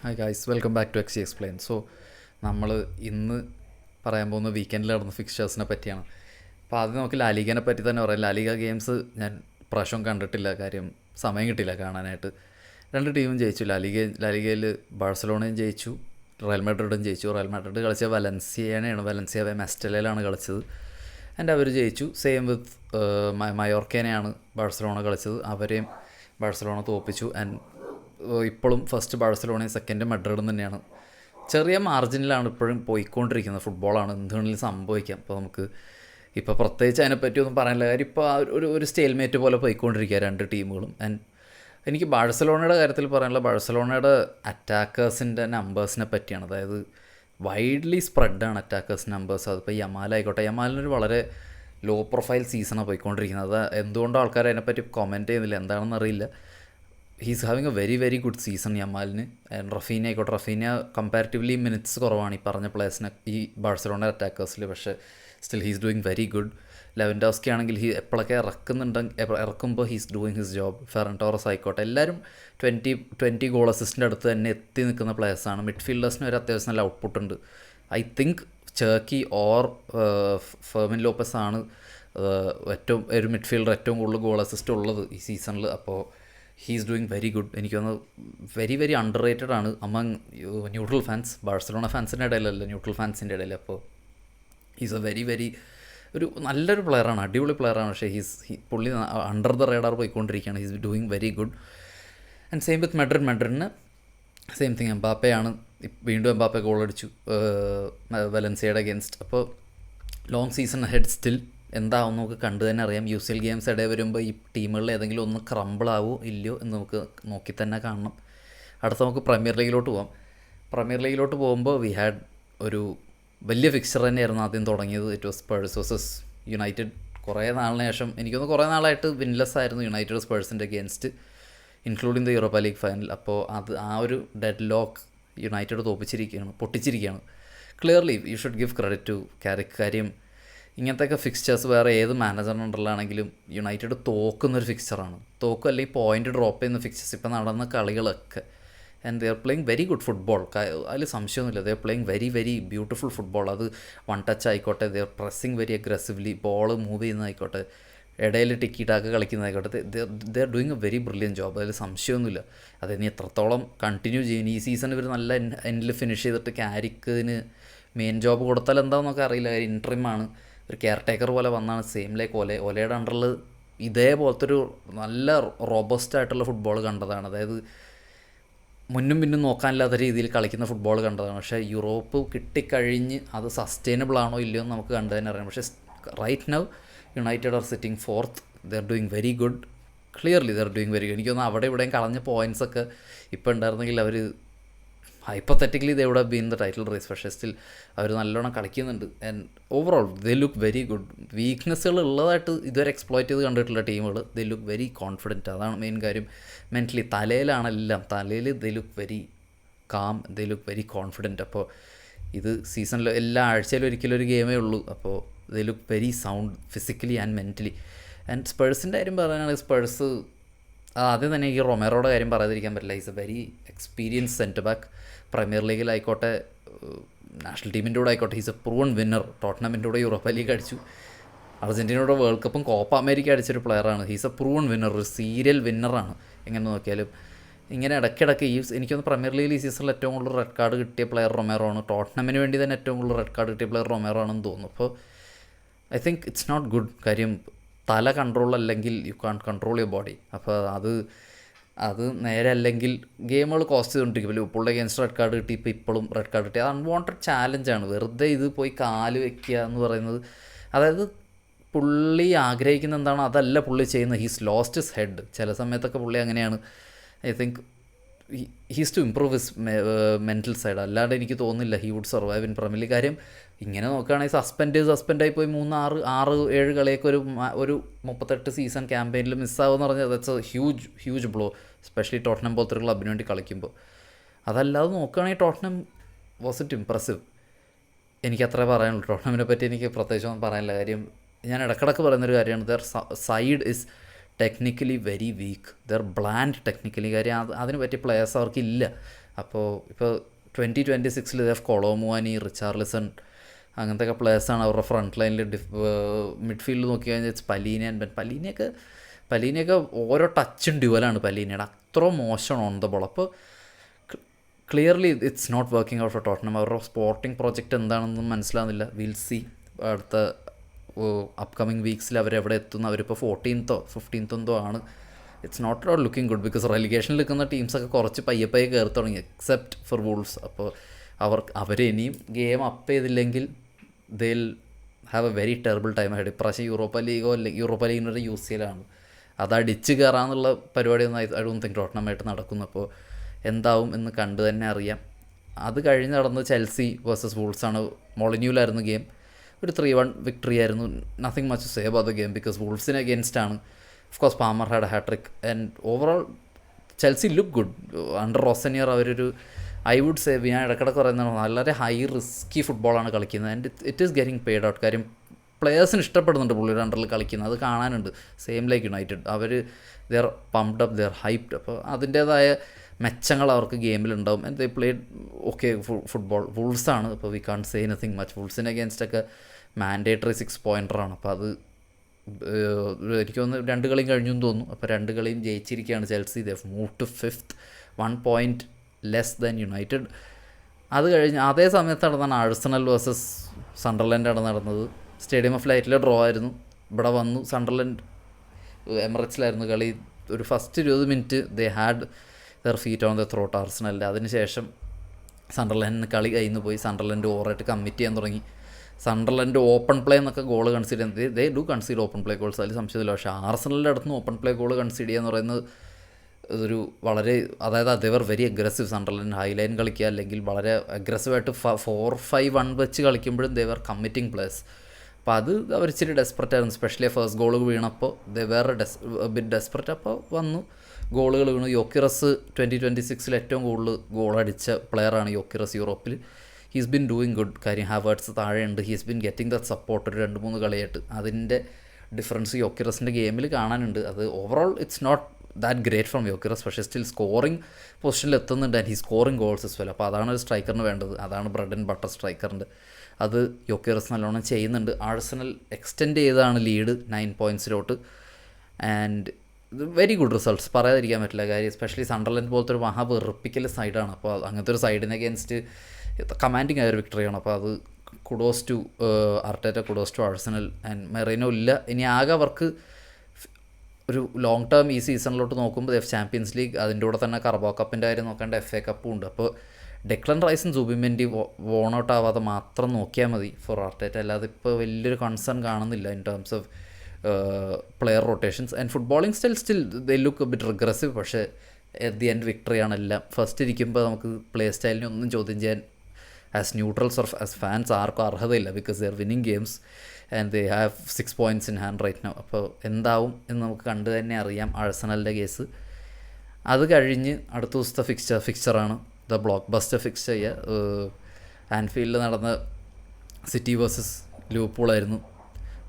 Hi guys, welcome back to എക്സി explain. So നമ്മൾ ഇന്ന് പറയാൻ പോകുന്ന വീക്കെൻഡിൽ നടന്ന ഫിക്സ്ചേഴ്സിനെ പറ്റിയാണ്. അപ്പോൾ ആദ്യം നമുക്ക് ലാലിഗനെ പറ്റി തന്നെ പറയാം. ലാലിഗ ഗെയിംസ് ഞാൻ പ്രാവശ്യം കണ്ടിട്ടില്ല, കാര്യം സമയം കിട്ടില്ല കാണാനായിട്ട്. രണ്ട് ടീമും ജയിച്ചു. ലാലിഗയിൽ ബാഴ്സലോണയും ജയിച്ചു, റയൽ മാഡ്രിഡും ജയിച്ചു. റയൽ മാഡ്രിഡ് കളിച്ച വലൻസിയ മെസ്റ്റലയിലാണ് കളിച്ചത്. ആൻഡ് അവർ ജയിച്ചു. സെയിം വിത്ത് മയോർക്കേനെയാണ് ബാഴ്സലോണ കളിച്ചത്, അവരെയും ബാഴ്സലോണ തോൽപ്പിച്ചു. ആൻഡ് ഇപ്പോഴും ഫസ്റ്റ് ബാഴ്സലോണയും സെക്കൻഡ് മാഡ്രിഡും തന്നെയാണ്. ചെറിയ മാർജിനിലാണ് ഇപ്പോഴും പോയിക്കൊണ്ടിരിക്കുന്നത്. ഫുട്ബോളാണ്, എന്തുകൊണ്ടെങ്കിലും സംഭവിക്കാം. അപ്പോൾ നമുക്ക് ഇപ്പോൾ പ്രത്യേകിച്ച് അതിനെപ്പറ്റിയൊന്നും പറയാനില്ല, കാര്യം ഇപ്പോൾ ഒരു സ്റ്റേൽമേറ്റ് പോലെ പോയിക്കൊണ്ടിരിക്കുക രണ്ട് ടീമുകളും. ആൻഡ് എനിക്ക് ബാഴ്സലോണയുടെ കാര്യത്തിൽ പറയാനുള്ള ബാഴ്സലോണയുടെ അറ്റാക്കേഴ്സിൻ്റെ നമ്പേഴ്സിനെ പറ്റിയാണ്. അതായത് വൈഡ്ലി സ്പ്രെഡാണ് അറ്റാക്കേഴ്സ് നമ്പേഴ്സ്. അതിപ്പോൾ യമാലായിക്കോട്ടെ, യമാലിനൊരു വളരെ ലോ പ്രൊഫൈൽ സീസണാണ് പോയിക്കൊണ്ടിരിക്കുന്നത്. അത് എന്തുകൊണ്ടോ ആൾക്കാർ അതിനെപ്പറ്റി കമൻറ്റ് ചെയ്യുന്നില്ല, എന്താണെന്ന് അറിയില്ല. He's having a very very good season യമാലിന്. ആൻഡ് റഫീന ആയിക്കോട്ടെ, റഫീന കമ്പാരിറ്റീവ്ലി മിനിറ്റ്സ് കുറവാണ് ഈ പറഞ്ഞ പ്ലേയേഴ്സിനെ ഈ ബാഴ്സലോണ അറ്റാക്കേഴ്സിൽ. പക്ഷേ still he's doing very good. Lewandowski ആണെങ്കിൽ എപ്പോഴൊക്കെ ഇറക്കുമ്പോൾ he's doing his job. Ferran Torres ആയിക്കോട്ടെ, എല്ലാവരും 20 ഗോൾ അസിസ്റ്റിൻ്റെ അടുത്ത് തന്നെ എത്തി നിൽക്കുന്ന പ്ലേയേഴ്സാണ്. മിഡ്ഫീൽഡേഴ്സിന് ഒരു അത്യാവശ്യം നല്ല ഔട്ട്പുട്ട് ഉണ്ട്. I think Cherki or Fermin Lopez ആണ് ഏറ്റവും ഒരു മിഡ്ഫീൽഡർ ഏറ്റവും കൂടുതൽ ഗോൾ അസിസ്റ്റ് ഉള്ളത് ഈ സീസണിൽ. അപ്പോൾ ഹീസ് ഡൂയിങ് വെരി ഗുഡ്. എനിക്ക് തോന്നുന്നു വെരി വെരി അണ്ടർ റേറ്റഡ് ആണ് അമങ് ന്യൂട്രൽ ഫാൻസ്. ബാഴ്സലോണ ഫാൻസിൻ്റെ ഇടയിലല്ല, ന്യൂട്രൽ ഫാൻസിൻ്റെ ഇടയിൽ. അപ്പോൾ ഹീസ് എ വെരി വെരി ഒരു നല്ലൊരു പ്ലെയറാണ്, അടിപൊളി പ്ലെയറാണ്. പക്ഷേ പുള്ളി അണ്ടർ ദ റേഡാർ പോയിക്കൊണ്ടിരിക്കുകയാണ്. He's doing very good. And same with മാഡ്രിഡിന് സെയിം തിങ്. എംബാപ്പയാണ് വീണ്ടും എംബാപ്പെ ഗോൾ അടിച്ചു വലൻസിയയുടെ അഗേൻസ്റ്റ്. അപ്പോൾ ലോങ് സീസൺ ഹെഡ് സ്റ്റിൽ എന്താവും നമുക്ക് കണ്ടു തന്നെ അറിയാം. UCL ഗെയിംസ് ഇടയിൽ വരുമ്പോൾ ഈ ടീമുകളിൽ ഏതെങ്കിലും ഒന്ന് ക്രംബിളാവോ ഇല്ലയോ എന്ന് നമുക്ക് നോക്കി തന്നെ കാണണം. അടുത്ത നമുക്ക് പ്രീമിയർ ലീഗിലോട്ട് പോകാം. പ്രീമിയർ ലീഗിലോട്ട് പോകുമ്പോൾ വി ഹാഡ് ഒരു വലിയ ഫിക്സർ തന്നെയായിരുന്നു ആദ്യം തുടങ്ങിയത്. It was Spurs versus United. കുറേ നാളിന് ശേഷം എനിക്കൊന്ന് കുറേ നാളായിട്ട് വിൻലെസ് ആയിരുന്നു യുണൈറ്റഡ് സ്പേഴ്സിൻ്റെ against, including the Europa League final. അപ്പോൾ ആ ഒരു ഡെഡ് ലോക്ക് യുണൈറ്റഡ് പൊട്ടിച്ചിരിക്കുകയാണ്. Clearly you should give credit to Carrick. കാര്യം ഇങ്ങനത്തെയൊക്കെ ഫിക്സ്ചേഴ്സ് വേറെ ഏത് മാനേജറിനുണ്ടല്ലാണെങ്കിലും യുണൈറ്റഡ് തോക്കുന്നൊരു ഫിക്സ്ചറാണ്. തോക്കും അല്ലെങ്കിൽ പോയിൻ്റ് ഡ്രോപ്പ് ചെയ്യുന്ന ഫിക്സ്ചേഴ്സ് ഇപ്പോൾ നടന്ന കളികളൊക്കെ. And they are playing very good football. അതിൽ സംശയമൊന്നുമില്ല. They are playing very very beautiful football. അത് വൺ ടച്ച് ആയിക്കോട്ടെ, they are pressing very aggressively, ball move ചെയ്യുന്നതായിക്കോട്ടെ, ഇടയിൽ ടിക്കി ടാക്ക് കളിക്കുന്നതായിക്കോട്ടെ, they are doing a very brilliant job. അതിൽ സംശയമൊന്നുമില്ല. അതിനി എത്രത്തോളം കണ്ടിന്യൂ ചെയ്യും. ഈ സീസൺ ഇവർ നല്ല എൻഡിൽ ഫിനിഷ് ചെയ്തിട്ട് കാരിക്കിന് മെയിൻ ജോബ് കൊടുത്താൽ എന്താണെന്നൊക്കെ അറിയില്ല. കാര്യം ഇൻട്രീമാണ്, ഒരു കെയർ ടേക്കർ പോലെ വന്നാണ്. സെയിം ലൈക്ക് ഒലയുടെ അണ്ടറിൽ ഇതേപോലത്തെ ഒരു നല്ല റോബസ്റ്റ് ആയിട്ടുള്ള ഫുട്ബോൾ കണ്ടതാണ്. അതായത് മുന്നും പിന്നും നോക്കാനില്ലാത്ത രീതിയിൽ കളിക്കുന്ന ഫുട്ബോൾ കണ്ടതാണ്. പക്ഷേ യൂറോപ്പ് കിട്ടിക്കഴിഞ്ഞ് അത് സസ്റ്റൈനബിൾ ആണോ ഇല്ലയോ എന്ന് നമുക്ക് കണ്ടു തന്നെ അറിയാം. പക്ഷേ right now United are sitting fourth. They are doing very good. Clearly they are doing very good. എനിക്കൊന്ന് അവിടെ ഇവിടെയും കളഞ്ഞ പോയിൻറ്റ്സൊക്കെ ഇപ്പോൾ ഉണ്ടായിരുന്നെങ്കിൽ അവർ hypothetically they would have been the title race. പക്ഷേ സ്റ്റിൽ അവർ നല്ലോണം കളിക്കുന്നുണ്ട്. And overall they look very good. വീക്ക്നെസ്സുകൾ ഉള്ളതായിട്ട് ഇതുവരെ എക്സ്പ്ലോയിറ്റ് ചെയ്ത് കണ്ടിട്ടുള്ള ടീമുകൾ ദേ ലുക്ക് വെരി കോൺഫിഡൻറ്റ്. അതാണ് മെയിൻ കാര്യം. മെൻ്റലി തലയിലാണെല്ലാം. തലയിൽ they look very calm, they look very confident. അപ്പോൾ ഇത് സീസണിൽ എല്ലാ ആഴ്ചയിലും ഒരിക്കലും ഒരു ഗെയിമേ ഉള്ളൂ. അപ്പോൾ they look very sound physically and mentally. And സ്പേഴ്സിൻ്റെ കാര്യം പറയുകയാണെങ്കിൽ സ്പേഴ്സ് ആദ്യം തന്നെ ഈ റൊമേറോയുടെ കാര്യം പറയാതിരിക്കാൻ പറ്റില്ല. Is a very experience centre back. Premier ലീഗിലായിക്കോട്ടെ, നാഷണൽ ടീമിൻ്റെ കൂടെ ആയിക്കോട്ടെ, ഹീസ് എ പ്രൂവൺ വിന്നർ. ടോട്ടനമിൻ്റെ കൂടെ യൂറോപ്പ ലീഗ് അടിച്ചു, അർജൻറ്റീനയുടെ വേൾഡ് കപ്പും കോപ്പ അമേരിക്ക അടിച്ചൊരു പ്ലെയറാണ്. ഹീസ് എ പ്രൂവൺ വിന്നർ, ഒരു സീരിയൽ വിന്നറാണ്. എങ്ങനെ നോക്കിയാലും ഇങ്ങനെ ഇടയ്ക്കിടയ്ക്ക് എനിക്കൊന്ന് പ്രീമിയർ ലീഗിൽ ഈ സീസണിൽ ഏറ്റവും കൂടുതൽ റെഡ് കാർഡ് കിട്ടിയ പ്ലെയർ റൊമേറോ ആണ്. ടോട്ടനമിന് വേണ്ടി തന്നെ ഏറ്റവും കൂടുതൽ റെഡ് കാർഡ് കിട്ടിയ പ്ലെയർ റൊമേറോ ആണെന്ന് തോന്നുന്നു. അപ്പോൾ I think it's not good. കാര്യം തല കൺട്രോൾ അല്ലെങ്കിൽ you can't control your body. അപ്പോൾ അത് നേരെ അല്ലെങ്കിൽ ഗെയിമുകൾ കോസ്റ്റ് ചെയ്തുകൊണ്ടിരിക്കും. ലിവർപൂളിൻ്റെ അഗേൻസ്റ്റ് റെഡ് കാർഡ് കിട്ടി, ഇപ്പോഴും റെഡ് കാർഡ് കിട്ടി. അത് അൺവാണ്ടഡ് ചാലഞ്ചാണ്. വെറുതെ ഇത് പോയി കാല് വെക്കുക എന്ന് പറയുന്നത്, അതായത് പുള്ളി ആഗ്രഹിക്കുന്ന എന്താണോ അതല്ല പുള്ളി ചെയ്യുന്നത്. He's lost his head. ചില സമയത്തൊക്കെ പുള്ളി അങ്ങനെയാണ്. I think he's to improve his mental side. അല്ലാണ്ട് എനിക്ക് തോന്നുന്നില്ല he would survive in Premier League. കാര്യം ഇങ്ങനെ നോക്കുകയാണെങ്കിൽ സസ്പെൻഡായി പോയി 6-7 കളിയൊക്കെ ഒരു 38 സീസൺ ക്യാമ്പയിനിൽ മിസ്സാവുമെന്ന് പറഞ്ഞാൽ that's A huge blow, specially Tottenham പോലത്തെ ഒരു ക്ലബിന് വേണ്ടി കളിക്കുമ്പോൾ. അതല്ലാതെ നോക്കുകയാണെങ്കിൽ ടോട്ടനം വാസ് ഇറ്റ് ഇംപ്രസീവ്. എനിക്കത്രേ പറയാനുള്ളൂ. ടോട്ടനമിനെ പറ്റി എനിക്ക് പ്രത്യേകിച്ചൊന്നും പറയാനില്ല. കാര്യം ഞാൻ ഇടക്കിടക്ക് പറയുന്നൊരു കാര്യമാണ്, there side is technically very weak, there blend technically. കാര്യം അതിന് പറ്റിയ പ്ലെയേഴ്സ് അവർക്കില്ല. അപ്പോൾ ഇപ്പോൾ 2026 ദേവ് കൊളോമുവാനി, റിച്ചാർലിസൺ അങ്ങനത്തെ പ്ലെയേഴ്സാണ് അവരുടെ ഫ്രണ്ട് ലൈനിൽ. മിഡ്ഫീൽഡ് നോക്കി കഴിഞ്ഞാൽ ഇറ്റ്സ് പലീനയൊക്കെ ഓരോ ടച്ചും ഡ്യുവലാണ് പലീനയുടെ. അത്ര മോശമാണ് ഓൺ ദ ബോൾ. അപ്പോൾ clearly it's not working out for Tottenham. അവരുടെ സ്പോർട്ടിംഗ് പ്രോജക്റ്റ് എന്താണെന്നും മനസ്സിലാവുന്നില്ല. വിൽ സി അടുത്ത അപ്കമിങ് വീക്സിൽ അവരെവിടെ എത്തുന്നു. അവരിപ്പോൾ 14th 15th ആണ്. It's not looking good because റെലിഗേഷനിൽ നിൽക്കുന്ന ടീംസൊക്കെ കുറച്ച് പയ്യെ കയറി തുടങ്ങി, എക്സെപ്റ്റ് ഫോർ വൂൾസ്. അപ്പോൾ അവരിനിയും ഗെയിം അപ്പ് ചെയ്തില്ലെങ്കിൽ they'll have a very terrible time ahead. ഇപ്രാവശ്യം യൂറോപ്പ ലീഗിനൊരു UCL അത് അടിച്ച് കയറാമെന്നുള്ള പരിപാടിയൊന്നും ഐ ഡോണ്ട് തിങ്ക് ടോട്ടനമായിട്ട് നടക്കുന്നു. അപ്പോൾ എന്താവും എന്ന് കണ്ടു തന്നെ അറിയാം. അത് കഴിഞ്ഞ് നടന്നത് ചെൽസി വേഴ്സസ് വൂൾസാണ്. മൊളിന്യൂലായിരുന്നു ഗെയിം. ഒരു 3-1 വിക്ടറി ആയിരുന്നു. Nothing much to say about the game because വൂൾസിന് അഗെയിൻസ്റ്റ് ആണ്. Of course Palmer had a hattrick and overall Chelsea look good under Rosenior. അവരൊരു ഐ വുഡ് സേ, ഞാൻ ഇടയ്ക്കിടയ്ക്ക് പറയുന്നതാണ്, വളരെ ഹൈ റിസ്കി ഫുട്ബോളാണ് കളിക്കുന്നത്. And it is getting paid out. കാര്യം പ്ലെയേഴ്സിന് ഇഷ്ടപ്പെടുന്നുണ്ട് പുള്ളിയുടെ അണ്ടറിൽ കളിക്കുന്നത്, അത് കാണാനുണ്ട്. സെയിം ലൈക്ക് യുണൈറ്റഡ്, അവർ they're pumped up, they're hyped. അപ്പോൾ അതിൻ്റേതായ മെച്ചങ്ങൾ അവർക്ക് ഗെയിമിലുണ്ടാവും. And they played okay football. വൂൾസാണ്, അപ്പോൾ we can't say anything much. വൂൾസിന് അഗേൻസ്റ്റൊക്കെ മാൻഡേറ്ററി 6 പോയിൻ്ററാണ്. അപ്പോൾ അത് എനിക്ക് തോന്നുന്നു 2 കളിയും കഴിഞ്ഞു എന്ന് തോന്നുന്നു. അപ്പോൾ 2 കളിയും ജയിച്ചിരിക്കുകയാണ് Chelsea. They move to 5th, 1 point less than United. അത് കഴിഞ്ഞ് അതേ സമയത്ത് നടന്നാണ് ആഴ്സണൽ വേഴ്സസ് സണ്ടർലൻഡാണ് നടന്നത്. സ്റ്റേഡിയം ഓഫ് ലൈറ്റിലെ ഡ്രോ ആയിരുന്നു. ഇവിടെ വന്നു സണ്ടർലൻഡ് എമിറേറ്റ്സിലായിരുന്നു കളി. ഒരു first 20 minute they had their feet on the throat ആർസണലിൻ്റെ. അതിനുശേഷം സണ്ടർലൻഡിന് കളി കയ്യിൽ പോയി. സണ്ടർലൻഡ് ഓവറായിട്ട് കമ്മിറ്റ് ചെയ്യാൻ തുടങ്ങി. സണ്ടർലൻഡ് ഓപ്പൺ പ്ലേ എന്നൊക്കെ ഗോൾ കൺസിഡർ ചെയ്യുന്നത്, they do consider open play goals, അതിൽ സംശയമില്ല. പക്ഷേ ആർസണലിൻ്റെ അടുത്ത് നിന്ന് ഓപ്പൺ പ്ലേ ഗോൾ കൺസിഡർ ചെയ്യുക എന്ന് പറയുന്നത് ഒരു വളരെ, അതായത് അതേവർ വെരി അഗ്രസീവ്. സണ്ടർലൻഡ് ഹൈലൈൻ കളിക്കുക അല്ലെങ്കിൽ വളരെ അഗ്രസീവായിട്ട് 4-5-1 വെച്ച് കളിക്കുമ്പോഴും ദേവർ കമ്മിറ്റിംഗ് പ്ലേയേഴ്സ്. അപ്പോൾ അത് അവർ ഇച്ചിരി ഡെസ്പെറേറ്റ് ആയിരുന്നു. സ്പെഷ്യലി ഫസ്റ്റ് ഗോൾ വീണപ്പോൾ ദേവർ ബിറ്റ് ഡെസ്പെറേറ്റ്. അപ്പോൾ വന്നു ഗോളുകൾ വീണു. യോക്കിറസ് 2026 ഏറ്റവും കൂടുതൽ ഗോളടിച്ച പ്ലെയറാണ് യോക്കിറസ് യൂറോപ്പിൽ. He's been doing good. കാര്യം ഹാവേർട്സ് താഴെയുണ്ട്. He's been getting the support ഒരു 2-3 കളിയായിട്ട്. അതിൻ്റെ ഡിഫറൻസ് യോക്കിറസിൻ്റെ ഗെയിമിൽ കാണാനുണ്ട്. അത് overall it's not that great from Gyokeres, പക്ഷേ സ്റ്റിൽ സ്കോറിംഗ് പൊസിഷനിൽ എത്തുന്നുണ്ട്. And he scoring goals as well. അപ്പോൾ അതാണ് ഒരു സ്ട്രൈക്കറിന് വേണ്ടത്. അതാണ് ബ്രെഡ് ആൻഡ് ബട്ടർ സ്ട്രൈക്കറിൻ്റെ. അത് യോക്കിറസ് നല്ലോണം ചെയ്യുന്നുണ്ട്. ആഴ്സണൽ എക്സ്റ്റെൻഡ് ചെയ്താണ് ലീഡ് 9 പോയിൻറ്റ്സിലോട്ട്. ആൻഡ് വെരി ഗുഡ് റിസൾട്ട്സ്, പറയാതിരിക്കാൻ പറ്റില്ല. കാര്യം എസ്പെഷ്യലി സണ്ടർലൻഡ് പോലത്തെ ഒരു മഹാ വെറുപ്പിക്കൽ സൈഡാണ്. അപ്പോൾ അങ്ങനത്തെ ഒരു സൈഡിനെ അഗേൻസ്റ്റ് കമാൻഡിങ് ആയ ഒരു വിക്ടറിയാണ്. അപ്പോൾ അത് kudos to Arteta, kudos to Arsenal. And Merino ഇല്ല ഇനി. ആകെ അവർക്ക് ഒരു ലോങ് ടേം ഈ സീസണിലോട്ട് നോക്കുമ്പോൾ ചാമ്പ്യൻസ് ലീഗ്, അതിൻ്റെ കൂടെ തന്നെ കർബോ കപ്പിൻ്റെ കാര്യം നോക്കേണ്ട, FA കപ്പും ഉണ്ട്. അപ്പോൾ ഡെക്ലൻ റൈസും സുബിമെൻഡി വോൺ ഔട്ട് ആവാതെ മാത്രം നോക്കിയാൽ മതി ഫോർ ആർട്ടേറ്റ. അല്ലാതെ ഇപ്പോൾ വലിയൊരു കൺസേൺ കാണുന്നില്ല in terms of player rotations. And footballing still they look bit regressive. പക്ഷേ അറ്റ് ദി എൻഡ് വിക്ടറിയാണ് എല്ലാം. ഫസ്റ്റ് ഇരിക്കുമ്പോൾ നമുക്ക് പ്ലേ സ്റ്റൈലിനെ ഒന്നും ചോദ്യം ചെയ്യാൻ as neutrals or as fans ആർക്കും അർഹതയില്ല. Because they are winning games and they have 6 points in hand right now. അപ്പോൾ എന്താവും എന്ന് നമുക്ക് കണ്ടു തന്നെ അറിയാം ആഴ്സണലിൻ്റെ കേസ്. അത് കഴിഞ്ഞ് അടുത്ത ദിവസത്തെ ഫിക്സ്ചറാണ് ദ ബ്ലോക്ക് ബസ്റ്റർ ഫിക്സ്ചർ ചെയ്യുക. ആൻഫീൽഡിൽ നടന്ന സിറ്റി വേഴ്സസ് ലിവർപൂളായിരുന്നു.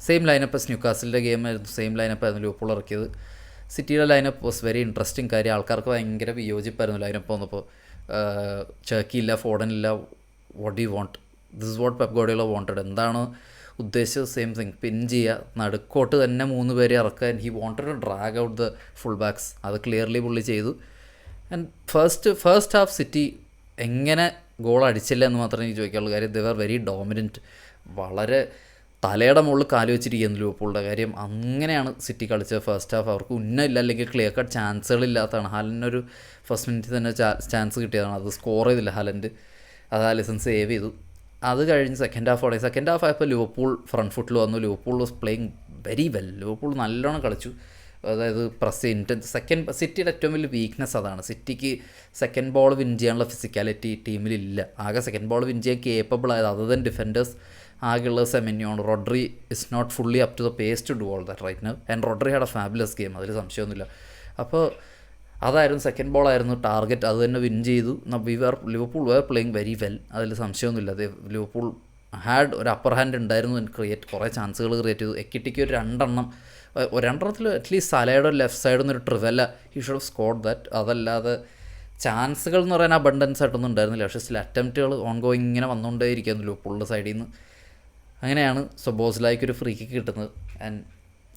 സെയിം ലൈനപ്പ് എസ് ന്യൂകാസിലിൻ്റെ ഗെയിമായിരുന്നു. സെയിം ലൈനപ്പായിരുന്നു ലിവർപൂൾ ഇറക്കിയത്. സിറ്റിയുടെ ലൈനപ്പ് വാസ് വെരി ഇൻട്രസ്റ്റിംഗ്. കാര്യം ആൾക്കാർക്ക് ഭയങ്കര വിയോജിപ്പായിരുന്നു ലൈനപ്പ് വന്നപ്പോൾ. ചർക്കി ഇല്ല, ഫോഡൻ ഇല്ല. What do want? This is what Pep Guardiola wanted. എന്താണ് ഉദ്ദേശിച്ചത്? Same thing. പിൻ ചെയ്യുക, നടുക്കോട്ട് തന്നെ 3 പേരെ ഇറക്കുക. And he wanted to drag out the full backs. അത് ക്ലിയർലി പുള്ളി ചെയ്തു. ആൻഡ് ഫസ്റ്റ് ഹാഫ് സിറ്റി എങ്ങനെ ഗോൾ അടിച്ചില്ല എന്ന് മാത്രമേ എനിക്ക് ചോദിക്കാനുള്ളൂ. കാര്യം ദേ ആർ വെരി ഡോമിനൻറ്റ്. വളരെ തലയുടെ മുകളിൽ കാല് വെച്ചിരിക്കുന്നു ലിവർപൂളിൻ്റെ. കാര്യം അങ്ങനെയാണ് സിറ്റി കളിച്ചത് ഫസ്റ്റ് ഹാഫ്. അവർക്ക് ഉന്നമില്ല, അല്ലെങ്കിൽ ക്ലിയർ കട്ട് ചാൻസുകളില്ലാത്തതാണ്. ഹാലൻഡിനൊരു ഫസ്റ്റ് മിനിറ്റ് തന്നെ ചാൻസ് കിട്ടിയതാണ്. അത് സ്കോർ ചെയ്തില്ല ഹാലൻഡ്. അത് ആലിസൺ സേവ് ചെയ്തു. അത് കഴിഞ്ഞ് സെക്കൻഡ് ഹാഫ് ആയപ്പോൾ ലിവർപൂൾ ഫ്രണ്ട് ഫുട്ടിൽ വന്നു. Liverpool was playing very well. Liverpool നല്ലോണം കളിച്ചു. അതായത് പ്രസ് സിറ്റിയുടെ ഏറ്റവും വലിയ വീക്ക്നെസ് അതാണ്. സിറ്റിക്ക് സെക്കൻഡ് ബോൾ വിൻ ചെയ്യാനുള്ള ഫിസിക്കാലിറ്റി ടീമിലില്ല. ആകെ സെക്കൻഡ് ബോൾ വിൻ ചെയ്യാൻ കേപ്പബിൾ ആയത് അതർ ദൻ ഡിഫൻഡേഴ്സ് ആകെയുള്ളത് Semenyo. Rodri is not fully up to the pace to do all that right now. And Rodri had a fabulous game, അതിൽ സംശയമൊന്നുമില്ല. അപ്പോൾ അതായിരുന്നു സെക്കൻഡ് ബോളായിരുന്നു ടാർഗറ്റ്. അത് തന്നെ വിൻ ചെയ്തു. Liverpool were playing very well, അതിൽ സംശയമൊന്നുമില്ല. ലിവർപൂൾ ഹാഡ് ഒരു അപ്പർ ഹാൻഡ് ഉണ്ടായിരുന്നു. കുറേ ചാൻസുകൾ ക്രിയേറ്റ് ചെയ്തു. എക്കിറ്റിക്ക് ഒരു 2 എണ്ണം രണ്ടെണ്ണത്തിൽ അറ്റ്ലീസ്റ്റ് സലയുടെ ലെഫ്റ്റ് സൈഡിൽ നിന്നൊരു ട്രിവല്ല he should have scored that. അതല്ലാതെ ചാൻസുകൾ എന്ന് പറയാൻ അബണ്ടൻസ് ആയിട്ടൊന്നും ഉണ്ടായിരുന്നില്ല. പക്ഷേ സ്റ്റിൽ അറ്റംപ്റ്റുകൾ ഓൺ ഗോയിങ് ഇങ്ങനെ വന്നുകൊണ്ടേ ഇരിക്കുമല്ലോ പുള്ളിയുടെ സൈഡിൽ നിന്ന്. അങ്ങനെയാണ് സൊബോസ്ലായിക്കൊരു ഫ്രീ കിക്ക് കിട്ടുന്നത്. ആൻഡ്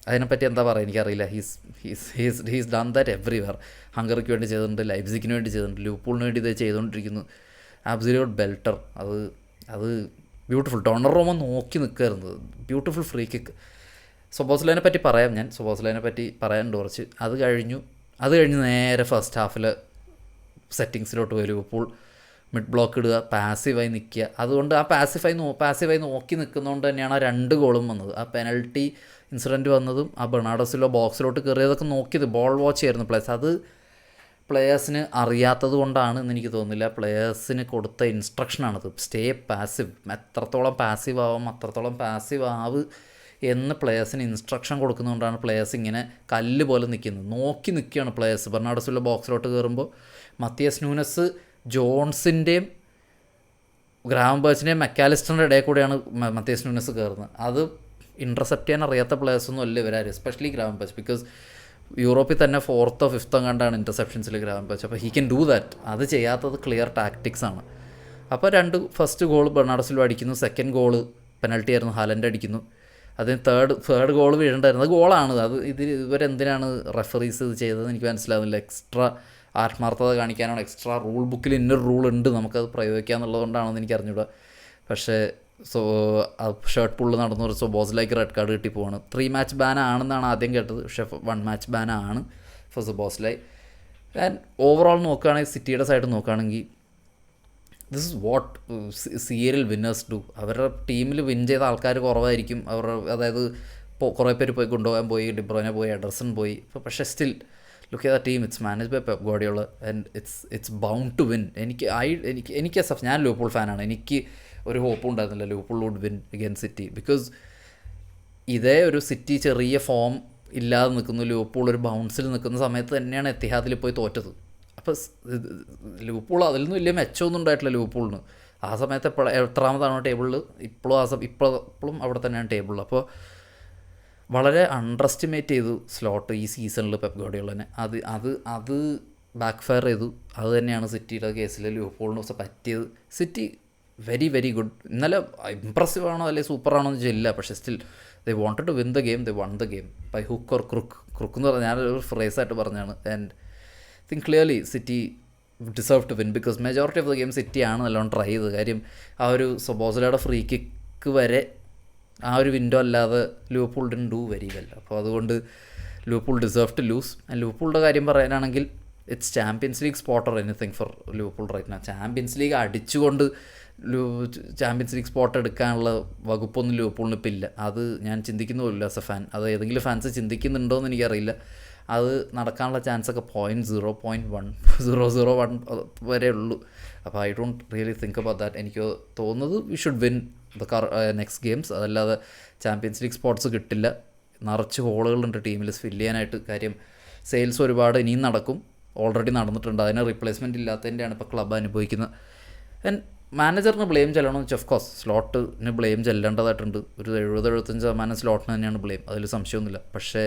അതിനെപ്പറ്റി എന്താ പറയുക എനിക്കറിയില്ല. He's done that everywhere. ഹംഗറിക്ക് വേണ്ടി ചെയ്തിട്ടുണ്ട്, ലൈപ്സിക്കിന് വേണ്ടി ചെയ്തിട്ടുണ്ട്, ലിവർപൂളിന് വേണ്ടി ഇത് ചെയ്തുകൊണ്ടിരിക്കുന്നു. Absolute belter. അത് ബ്യൂട്ടിഫുൾ. ഡോണറോമ നോക്കി നിൽക്കുകയായിരുന്നു. Beautiful free kick. സൊബോസ്ലൈനെ പറ്റി പറയാം ഞാൻ. സൊബോസ്ലൈനെ പറ്റി പറയാനുണ്ട് കുറച്ച്. അത് കഴിഞ്ഞ് നേരെ ഫസ്റ്റ് ഹാഫിൽ സെറ്റിങ്സിലോട്ട് പോയി ലിവർപൂൾ മിഡ് ബ്ലോക്ക് ഇടുക, പാസീവായി നിൽക്കുക. അതുകൊണ്ട് ആ പാസീവായി നോക്കി നിൽക്കുന്നതുകൊണ്ട് തന്നെയാണ് ആ 2 ഗോളും വന്നത്. ആ പെനൽറ്റി ഇൻസിഡൻറ്റ് വന്നതും ആ ബെർണാർഡോ സിൽവ ബോക്സിലോട്ട് കയറിയതൊക്കെ നോക്കിയത് ബോൾ വാച്ച് ആയിരുന്നു പ്ലേയേഴ്സ്. അത് പ്ലെയേഴ്സിന് അറിയാത്തത് കൊണ്ടാണ് എന്ന് എനിക്ക് തോന്നുന്നില്ല. പ്ലെയേഴ്സിന് കൊടുത്ത ഇൻസ്ട്രക്ഷനാണത്. Stay passive. എത്രത്തോളം പാസീവ് ആവാം അത്രത്തോളം പാസീവ് ആവ് എന്ന് പ്ലെയേഴ്സിന് ഇൻസ്ട്രക്ഷൻ കൊടുക്കുന്നതുകൊണ്ടാണ് പ്ലെയേഴ്സ് ഇങ്ങനെ കല്ല് പോലെ നിൽക്കുന്നത്. നോക്കി നിൽക്കുകയാണ് പ്ലെയേഴ്സ്. ബെർണാർഡോ സിൽവ ബോക്സിലോട്ട് കയറുമ്പോൾ മത്തിയസ് നൂനസ് ജോൺസിൻ്റെയും ഗ്രാംബേഴ്സിൻ്റെയും മെക്കാലിസ്റ്ററിൻ്റെ ഇടയിൽ കൂടെയാണ് മത്തിയസ് നൂനസ് കയറുന്നത്. അത് ഇൻ്റർസെപ്റ്റ് ചെയ്യാൻ അറിയാത്ത പ്ലെയേഴ്സൊന്നും അല്ല ഇവരാരും, എസ്പെഷ്യലി ഗ്രാംബേഴ്സ്. ബിക്കോസ് യൂറോപ്പിൽ തന്നെ 4th or 5th കണ്ടാണ് ഇൻ്റർസെപ്ഷൻസിൽ ഗ്രാംബേഴ്സ്. അപ്പോൾ ഹി ക്യാൻ ഡൂ ദാറ്റ്. അത് ചെയ്യാത്തത് ക്ലിയർ ടാക്ടിക്സ് ആണ്. അപ്പോൾ ഫസ്റ്റ് ഗോൾ ബെർണാർഡോ സിൽവ അടിക്കുന്നു. സെക്കൻഡ് ഗോള് പെനൽറ്റി ആയിരുന്നു, ഹാലൻഡ് അടിക്കുന്നു. അതിന് തേർഡ് ഗോൾ വീഴേണ്ടായിരുന്നു. അത് ഗോളാണ്. ഇവരെന്തിനാണ് റെഫറീസ് ഇത് ചെയ്തതെന്ന് എനിക്ക് മനസ്സിലാവുന്നില്ല. എക്സ്ട്രാ ആത്മാർത്ഥത കാണിക്കാനാണ്. എക്സ്ട്രാ റൂൾ ബുക്കിൽ ഇന്നൊരു റൂൾ ഉണ്ട്, നമുക്കത് പ്രയോഗിക്കുക എന്നുള്ളതുകൊണ്ടാണെന്ന് എനിക്ക് അറിഞ്ഞൂടാ. പക്ഷേ ഷർട്ട് പുള്ള് നടന്നു. സൊബോസ്ലൈക്ക് റെഡ് കാർഡ് കിട്ടി പോവാണ്. 3 match ബാൻ ആണെന്നാണ് ആദ്യം കേട്ടത്. പക്ഷേ 1 match ബാൻ ആണ് ഫോർ സൊബോസ്ലൈ. ആൻഡ് ഓവറോൾ നോക്കുകയാണെങ്കിൽ സിറ്റിയുടെ സൈഡ് നോക്കുകയാണെങ്കിൽ this is what serial winners do. അവരുടെ ടീമിൽ വിൻ ചെയ്ത ആൾക്കാർ കുറവായിരിക്കും. അതായത് കുറേ പേര് കൊണ്ടുപോകാൻ പോയി, ഡിബ്രോനെ പോയി, എഡർസൺ പോയി. പക്ഷേ സ്റ്റിൽ ലുക്ക് ചെയ്ത team it's manage by Pep Guardiola and it's bound to win. എനിക്ക് ഞാൻ ലിവർപൂൾ ഫാനാണ്. എനിക്ക് ഒരു ഹോപ്പും ഉണ്ടായിരുന്നില്ല Liverpool would win against City. Because ഇതേ ഒരു സിറ്റി ചെറിയ ഫോം ഇല്ലാതെ നിൽക്കുന്നു, ലിവർപൂൾ ഒരു ബൗൺസിൽ നിൽക്കുന്ന സമയത്ത് തന്നെയാണ് എത്തിഹാദിൽ പോയി തോറ്റത്. അപ്പോൾ ലിവർപൂൾ അതിൽ നിന്ന് വലിയ മെച്ചമൊന്നും ഉണ്ടായിട്ടില്ല ലിവർപൂളിന്. ആ സമയത്ത് എത്രാമതാണോ ടേബിളിൽ, ഇപ്പോഴും അവിടെ തന്നെയാണ് ടേബിളിൽ. അപ്പോൾ വളരെ അണ്ടർ എസ്റ്റിമേറ്റ് ചെയ്തു സ്ലോട്ട് ഈ സീസണിൽ പെപ് ഗാർഡിയോളനെ. അത് ബാക്ക് ഫയർ ചെയ്തു. അത് തന്നെയാണ് സിറ്റിയുടെ കേസിൽ ലിവർപൂളിന് ദിവസം പറ്റിയത്. City very very good. ഇന്നലെ ഇംപ്രസീവ് ആണോ അല്ലെങ്കിൽ സൂപ്പറാണോ എന്ന് വെച്ചില്ല. പക്ഷേ still they wanted to win the game. They won the game by hook or crook എന്ന് പറഞ്ഞാൽ ഞാനൊരു ഫ്രേസായിട്ട് പറഞ്ഞാണ്. And think clearly City deserve to win because majority of the game സിറ്റിയാണ് നല്ലോണം ട്രൈ ചെയ്തത്. കാര്യം ആ ഒരു സൊബോസ്ലയുടെ ഫ്രീ കിക്ക് വരെ ആ ഒരു വിൻഡോ അല്ലാതെ Liverpool didn't do very well. അപ്പോൾ അതുകൊണ്ട് ലിവർപൂൾ ഡിസേർവ് ടു ലൂസ്. ലിവർപൂളിൻ്റെ കാര്യം പറയാനാണെങ്കിൽ it's Champions League spot or anything for Liverpool right now. Champions League അടിച്ചുകൊണ്ട് ചാമ്പ്യൻസ് ലീഗ് സ്പോട്ട് എടുക്കാനുള്ള വകുപ്പൊന്നും ലിവർപൂളിന് ഇപ്പം ഇല്ല. അത് ഞാൻ ചിന്തിക്കുന്നുമില്ല ആസ് എ ഫാൻ. അത് ഏതെങ്കിലും ഫാൻസ് ചിന്തിക്കുന്നുണ്ടോ എന്ന് എനിക്കറിയില്ല. അത് നടക്കാനുള്ള ചാൻസൊക്കെ 0.01 വരെ ഉള്ളൂ. അപ്പോൾ I don't really think about that. എനിക്ക് തോന്നുന്നത് we should win the next games. അതല്ലാതെ ചാമ്പ്യൻസ് ലീഗ് സ്പോട്ട്സ് കിട്ടില്ല. നിറച്ച് ഹോളുകളുണ്ട് ടീമിൽ ഫില്ല് ചെയ്യാനായിട്ട്. കാര്യം സെയിൽസ് ഒരുപാട് ഇനിയും നടക്കും, ഓൾറെഡി നടന്നിട്ടുണ്ട്. അതിന് റീപ്ലേസ്മെൻറ്റ് ഇല്ലാത്തതിൻ്റെയാണ് ഇപ്പോൾ ക്ലബ്ബ് അനുഭവിക്കുന്നത്. ആൻഡ് മാനേജറിന് ബ്ലെയിം ചെല്ലണമെന്ന് വെച്ചാൽ ഓഫ് കോഴ്സ് സ്ലോട്ടിന് ബ്ലെയിം ചെല്ലേണ്ടതായിട്ടുണ്ട്. ഒരു 70-75% സ്ലോട്ടിന് തന്നെയാണ് ബ്ലെയിം, അതിൽ സംശയമൊന്നുമില്ല. പക്ഷേ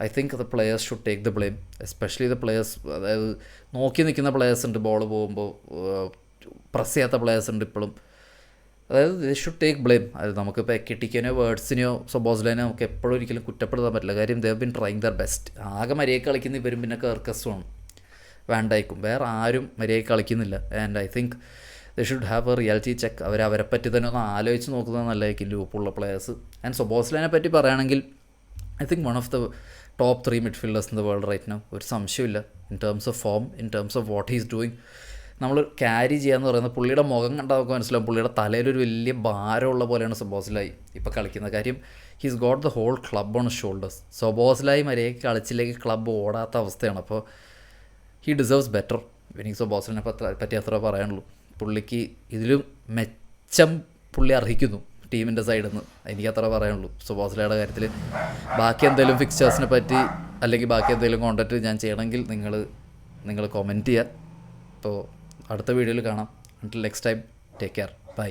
I think the players should take the blame, especially the players. അതായത് നോക്കി നിൽക്കുന്ന പ്ലെയേഴ്സ് ഉണ്ട്, ബോൾ പോകുമ്പോൾ പ്രസ് ചെയ്യാത്ത പ്ലെയേഴ്സ് ഉണ്ട് ഇപ്പോഴും. അതായത് ദേ ഷുഡ് ടേക്ക് ബ്ലെയിം. അത് നമുക്കിപ്പോൾ എക്കിട്ടിക്കനോ വേർഡ്സിനെയോ സൊബോസ്ലൈനോ നമുക്ക് എപ്പോഴും ഒരിക്കലും കുറ്റപ്പെടുത്താൻ പറ്റില്ല. കാര്യം they have been trying there best. ആകെ മര്യാദയ്ക്ക് കളിക്കുന്ന ഇവരും പിന്നെ കർക്കസുമാണ്, വാൻഡൈക്കും. വേറെ ആരും മര്യാദയ്ക്ക് കളിക്കുന്നില്ല. And I think they should have A reality check. അവരെ പറ്റി തന്നെ ഒന്ന് ആലോചിച്ച് നോക്കുന്നത് നല്ലതായിരിക്കും ലിവർപൂളിലെ പ്ലെയേഴ്സ്. ആൻഡ് സൊബോസ്ലൈനെ പറ്റി പറയുകയാണെങ്കിൽ I think one of the top 3 midfielders in the world right now. ഒരു സംശയമില്ല. In terms of form, in terms of what he's doing. നമ്മൾ ക്യാരി ചെയ്യാന്ന് പറയുന്നത് പുള്ളിയുടെ മുഖം കണ്ടാൽ നമുക്ക് മനസ്സിലാവും. പുള്ളിയുടെ തലയിലൊരു വലിയ ഭാരമുള്ള പോലെയാണ് സൊബോസ്ലായി ഇപ്പോൾ കളിക്കുന്നത്. കാര്യം he's got the whole club on shoulders. Szoboszlai മര്യാദയ്ക്ക് കളിച്ചില്ലെങ്കിൽ ക്ലബ്ബ് ഓടാത്ത അവസ്ഥയാണ്. അപ്പോൾ ഹീ ഡിസേർവ്സ് ബെറ്റർ. എനിക്ക് സൊബോസ്ലിനെ പറ്റി അത്ര പറയാനുള്ളൂ. പുള്ളിക്ക് ഇതിലും മെച്ചം പുള്ളി അർഹിക്കുന്നു ടീമിൻ്റെ സൈഡിൽ നിന്ന്. എനിക്കത്ര പറയാനുള്ളൂ സൊബോസ്ലയുടെ കാര്യത്തിൽ. ബാക്കി എന്തെങ്കിലും ഫിക്സ്ചേഴ്സിനെ പറ്റി അല്ലെങ്കിൽ ബാക്കി എന്തെങ്കിലും കോണ്ടന്റ് ഞാൻ ചെയ്യണമെങ്കിൽ നിങ്ങൾ കമൻറ്റ് ചെയ്യുക. അപ്പോൾ അടുത്ത വീഡിയോയിൽ കാണാം. Until next time, take care, by.